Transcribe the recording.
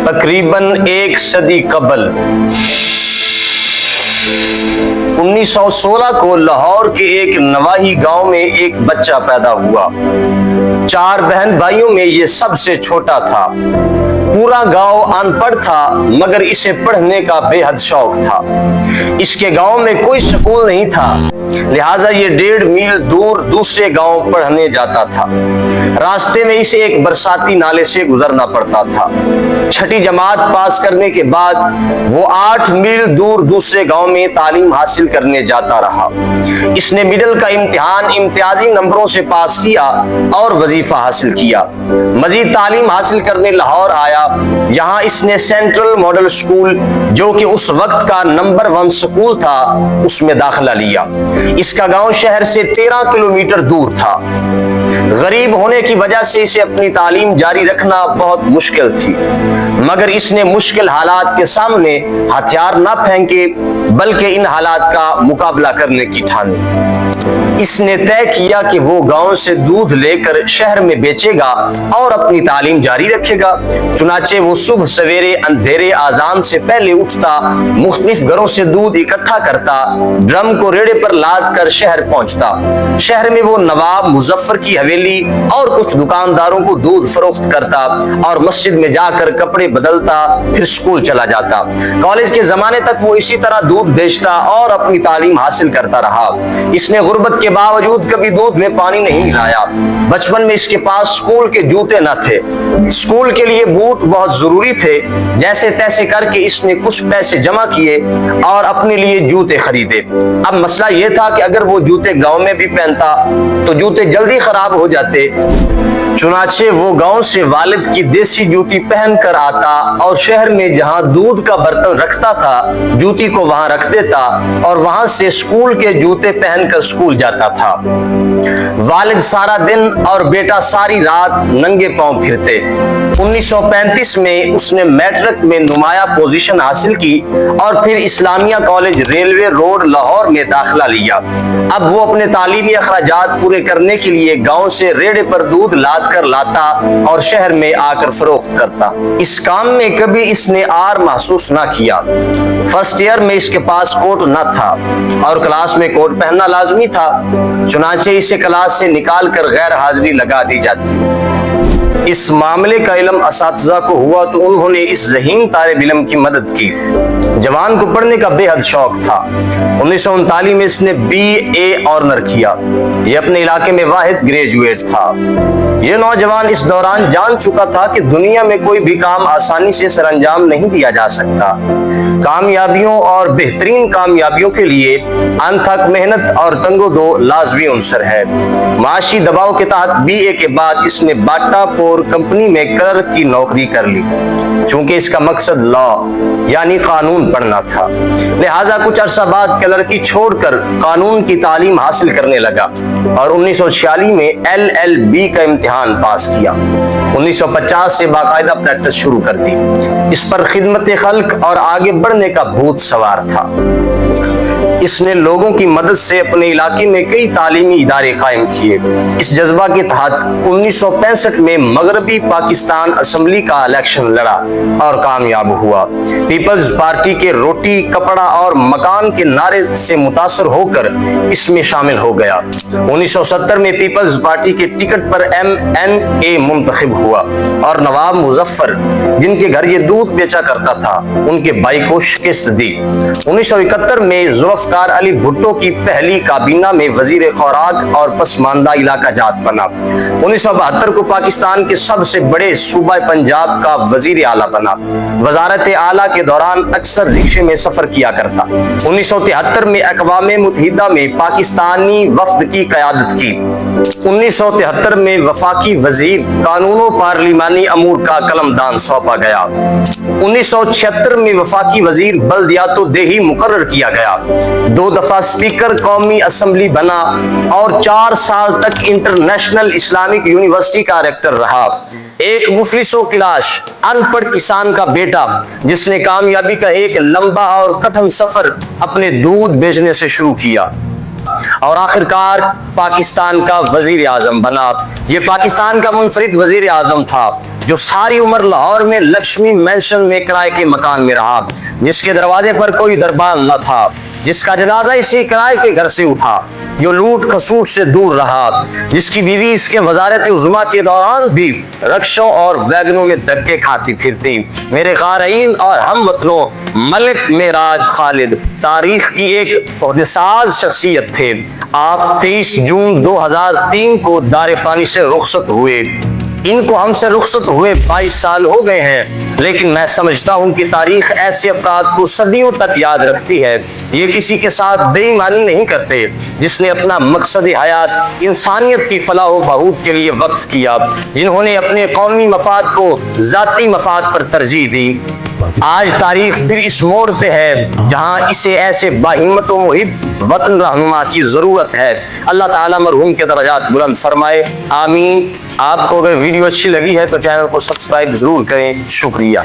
तकरीबन एक सदी कबल 1916 को लाहौर के एक नवाही गांव में एक बच्चा पैदा हुआ। 4 बहन भाइयों में ये सबसे छोटा था। पूरा गांव अनपढ़ था, मगर इसे पढ़ने का बेहद शौक था। इसके गांव में कोई स्कूल नहीं था, लिहाजा ये 1.5 मील दूर दूसरे गांव पढ़ने जाता था। रास्ते में इसे एक बरसाती नाले से गुजरना पड़ता था। 6ठी जमात पास करने के बाद वो 8 मील दूर दूसरे गांव में तालीम हासिल करने जाता रहा। इसने मिडिल का इम्तिहान इम्तियाजी नंबरों से पास किया और वजीफा हासिल किया। मजीद तालीम हासिल करने लाहौर आया। यहाँ इसने सेंट्रल मॉडल स्कूल, जो कि उस वक्त का नंबर 1 स्कूल था, उसमें दाखिला लिया। इसका गांव शहर से 13 किलोमीटर दूर था। गरीब होने की वजह से इसे अपनी तालीम जारी रखना बहुत मुश्किल थी, मगर इसने मुश्किल हालात के सामने हथियार ना फेंके, बल्कि इन हालात का मुकाबला करने की ठानी। इसने तय किया कि वो गांव से दूध लेकर शहर में बेचेगा और अपनी तालीम जारी रखेगा। चुनाचे वो सुबह सवेरे अंधेरे आजान से पहले उठता, मुख्तलिफ घरों से दूध इकट्ठा करता, ड्रम को रेड़े पर लाद कर शहर पहुंचता। शहर में वो नवाब मुजफ्फर की हवेली और कुछ दुकानदारों को दूध फरोख्त करता और मस्जिद में जाकर कपड़े बदलता, फिर स्कूल चला जाता। कॉलेज के जमाने तक वो इसी तरह दूध बेचता और अपनी तालीम हासिल करता रहा। इसने गुर्बत के बावजूद कभी दूध में पानी नहीं मिलाया। बचपन में इसके पास स्कूल के जूते न थे। स्कूल के लिए बूट बहुत जरूरी थे। जैसे तैसे करके इसने कुछ पैसे जमा किए और अपने लिए जूते खरीदे। अब मसला यह था कि अगर वो जूते गांव में भी पहनता तो जूते जल्दी खराब हो जाते। चुनाचे वो गांव से वालिद की देसी जूती पहन कर आता और शहर में जहां दूध का बर्तन रखता था, जूती को वहां रख देता और वहां से स्कूल के जूते पहनकर स्कूल जाता था। वालिद सारा दिन और बेटा सारी रात नंगे पांव फिरते। 1935 में उसने मैट्रिक में नुमाया पोजीशन हासिल की और फिर Islamia college railway road Lahore में दाखिला लिया। अब वो अपने तालीमी अखराजात पूरे करने के लिए गांव से रेड़े पर दूध लाद कर लाता और शहर में आकर फरोख्त करता। इस काम में कभी इसने आर महसूस ना किया। फर्स्ट ईयर में इसके पास कोट न था और क्लास में कोट पहनना लाजमी था। चुनाचे इसे क्लास से निकाल कर गैर हाजिरी लगा दी जाती। इस मामले का इल्म असातिज़ा को हुआ तो उन्होंने इस ज़हीन तालिब इल्म की मदद की। जवान को पढ़ने का बेहद शौक था। 1939 में इसने BA ऑनर किया। यह अपने इलाके में वाहिद ग्रेजुएट था। यह नौजवान इस दौरान जान चुका था कि दुनिया में कोई भी काम आसानी से सरअंजाम नहीं दिया जा सकता। कामयाबियों और बेहतरीन कामयाबियों के लिए अनथक मेहनत और तंगोदो लाजमी उनसर है। माशी दबाव के तहत BA के बाद इसने बाटा पोर कंपनी में क्लर्क की नौकरी कर ली। चूंकि इसका मकसद लॉ यानी कानून पढ़ना था, लिहाजा कुछ अरसा बाद क्लर्की छोड़कर कानून की तालीम हासिल करने लगा और 1946 में LLB का इम्तिहान पास किया। 1950 से बाकायदा प्रैक्टिस शुरू कर दी। इस पर खिदमत खल्क और आगे बढ़ने का भूत सवार था। इसने लोगों की मदद से अपने इलाके में कई तालीमी इदारे कायम किए। इस जज्बा के तहत 1965 में मगरबी पाकिस्तान असम्बली का इलेक्शन लड़ा और कामयाब हुआ। पीपल्स पार्टी के रोटी कपड़ा और मकान के नारे से मुतासर होकर इसमें शामिल हो गया। 1970 में पीपल्स पार्टी के टिकट पर MNA मुंतखब हुआ और नवाब मुजफ्फर, जिनके घर ये दूध बेचा करता था, उनके भाई को शिकस्त दी। 1971 में जुल्फ़िकार अली भुट्टो की पहली काबीना में वजीर खुराक और पसमानदा इलाका जात बना। 1972 को पाकिस्तान के सबसे बड़े सूबा पंजाब का वजीर आला बना। वजारत आला के दौरान अक्सर रिक्शे में सफर किया करता। 1973 में अक़वाम मुत्तहिदा में पाकिस्तानी वफ्द की क़यादत की। 1973 में वफाकी वजीर कानूनों पार्लिमानी अमूर का कलमदान सौंपा गया। 1976 में वफाकी वजीर बल्दियातो देही मुकर्रर किया गया। 2 दफा स्पीकर कौमी असम्बली बना और 4 साल तक इंटरनेशनल इस्लामिक यूनिवर्सिटी का रेक्टर रहा। एक मुफलिसों की लाश, अनपढ़ किसान का बेटा, जिसने कामयाबी का एक लंबा और कठिन सफर अपने दूध बेचने से शुरू किया और आखिरकार पाकिस्तान का वजीर आजम बना। ये पाकिस्तान का मुनफरिद वजीर आजम था جو ساری عمر لاہور میں لکشمی مینشن میں کرائے کے مکان میں رہا، جس کے دروازے پر کوئی دربان نہ تھا، جس کا جنازہ اسی کرائے کے گھر سے اٹھا، جو لوٹ کھسوٹ سے دور رہا، جس کی بیوی اس کے وزارت عظمیٰ کے دوران بھی رکشوں اور ویگنوں میں دھکے کھاتی پھرتی۔ میرے قارئین اور ہم وطنوں، ملک معراج خالد تاریخ کی ایک عہدیساز شخصیت تھے۔ آپ 23 جون 2003 کو دار فانی سے رخصت ہوئے۔ ان کو ہم سے رخصت ہوئے 22 سال ہو گئے ہیں، لیکن میں سمجھتا ہوں کہ تاریخ ایسے افراد کو صدیوں تک یاد رکھتی ہے۔ یہ کسی کے ساتھ بے ایمانی نہیں کرتے، جس نے اپنا مقصد حیات انسانیت کی فلاح و بہبود کے لیے وقف کیا، جنہوں نے اپنے قومی مفاد کو ذاتی مفاد پر ترجیح دی۔ آج تاریخ پھر اس موڑ پہ ہے جہاں اسے ایسے باہمت و محب وطن رہنما کی ضرورت ہے۔ اللہ تعالیٰ مرحوم کے درجات بلند فرمائے، آمین۔ آپ کو اگر ویڈیو اچھی لگی ہے تو چینل کو سبسکرائب ضرور کریں۔ شکریہ۔